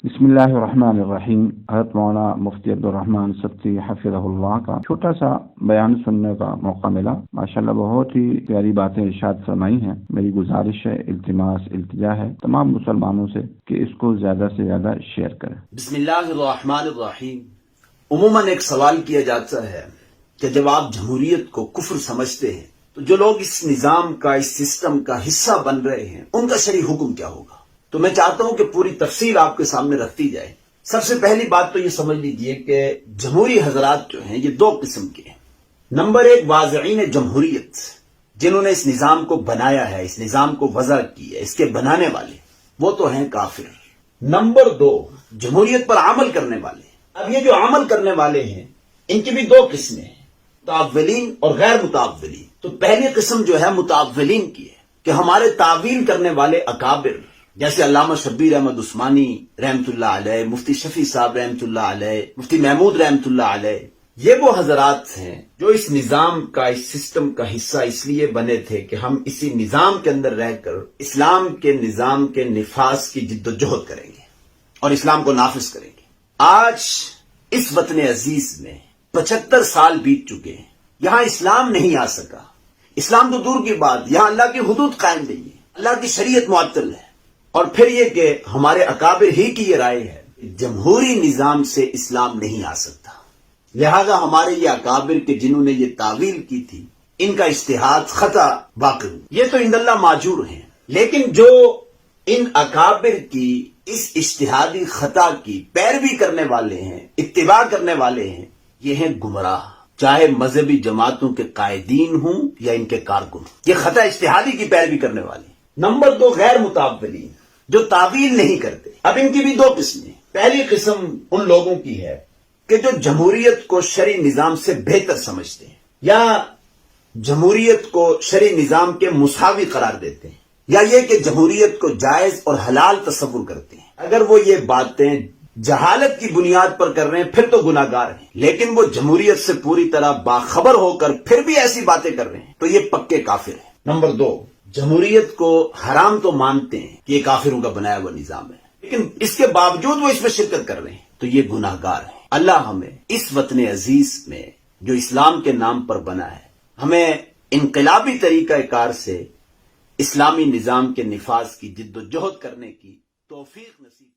بسم اللہ الرحمن الرحیم۔ حضرت مولانا مفتی عبدالرحمن سبتی حفظہ اللہ کا چھوٹا سا بیان سننے کا موقع ملا۔ ماشاءاللہ بہت ہی پیاری باتیں ارشاد فرمائی ہیں۔ میری گزارش ہے، التماس، التجا ہے تمام مسلمانوں سے کہ اس کو زیادہ سے زیادہ شیئر کریں۔ بسم اللہ الرحمن الرحیم۔ عموماً ایک سوال کیا جاتا ہے کہ جب آپ جمہوریت کو کفر سمجھتے ہیں تو جو لوگ اس نظام کا، اس سسٹم کا حصہ بن رہے ہیں ان کا شرعی حکم کیا ہوگا؟ تو میں چاہتا ہوں کہ پوری تفصیل آپ کے سامنے رکھتی جائے۔ سب سے پہلی بات تو یہ سمجھ لیجئے کہ جمہوری حضرات جو ہیں یہ دو قسم کے ہیں۔ نمبر ایک، واضعین جمہوریت، جنہوں نے اس نظام کو بنایا ہے، اس نظام کو وضع کی ہے، اس کے بنانے والے، وہ تو ہیں کافر۔ نمبر دو، جمہوریت پر عمل کرنے والے۔ اب یہ جو عمل کرنے والے ہیں ان کی بھی دو قسمیں ہیں، متاولین اور غیر متاولین۔ تو پہلی قسم جو ہے متاولین کی ہے کہ ہمارے تعویل کرنے والے اکابر، جیسے علامہ شبیر احمد عثمانی رحمۃ اللہ علیہ، مفتی شفیع صاحب رحمۃ اللہ علیہ، مفتی محمود رحمۃ اللہ علیہ، یہ وہ حضرات ہیں جو اس نظام کا، اس سسٹم کا حصہ اس لیے بنے تھے کہ ہم اسی نظام کے اندر رہ کر اسلام کے نظام کے نفاذ کی جد و جہد کریں گے اور اسلام کو نافذ کریں گے۔ آج اس وطن عزیز میں 75 سال بیت چکے ہیں، یہاں اسلام نہیں آ سکا۔ اسلام تو دور کی بات، یہاں اللہ کی حدود قائم نہیں ہے، اللہ کی شریعت معطل ہے۔ اور پھر یہ کہ ہمارے اکابر ہی کی یہ رائے ہے کہ جمہوری نظام سے اسلام نہیں آ سکتا، لہذا ہمارے یہ اکابر کے جنہوں نے یہ تعویل کی تھی ان کا اجتہاد خطا واقع ہوا، یہ تو عند اللہ ماجور ہیں۔ لیکن جو ان اکابر کی اس اجتہادی خطا کی پیروی کرنے والے ہیں، اتباع کرنے والے ہیں، یہ ہیں گمراہ، چاہے مذہبی جماعتوں کے قائدین ہوں یا ان کے کارکن، یہ خطا اجتہادی کی پیروی کرنے والے۔ نمبر دو، غیر متاولین، جو تعویل نہیں کرتے۔ اب ان کی بھی دو قسمیں۔ پہلی قسم ان لوگوں کی ہے کہ جو جمہوریت کو شرعی نظام سے بہتر سمجھتے ہیں یا جمہوریت کو شرعی نظام کے مساوی قرار دیتے ہیں، یا یہ کہ جمہوریت کو جائز اور حلال تصور کرتے ہیں۔ اگر وہ یہ باتیں جہالت کی بنیاد پر کر رہے ہیں پھر تو گناہگار ہیں، لیکن وہ جمہوریت سے پوری طرح باخبر ہو کر پھر بھی ایسی باتیں کر رہے ہیں تو یہ پکے کافر ہیں۔ نمبر دو، جمہوریت کو حرام تو مانتے ہیں کہ یہ کافروں کا بنایا ہوا نظام ہے، لیکن اس کے باوجود وہ اس میں شرکت کر رہے ہیں تو یہ گناہگار ہیں۔ اللہ ہمیں اس وطن عزیز میں جو اسلام کے نام پر بنا ہے، ہمیں انقلابی طریقہ کار سے اسلامی نظام کے نفاذ کی جد و جہد کرنے کی توفیق نصیب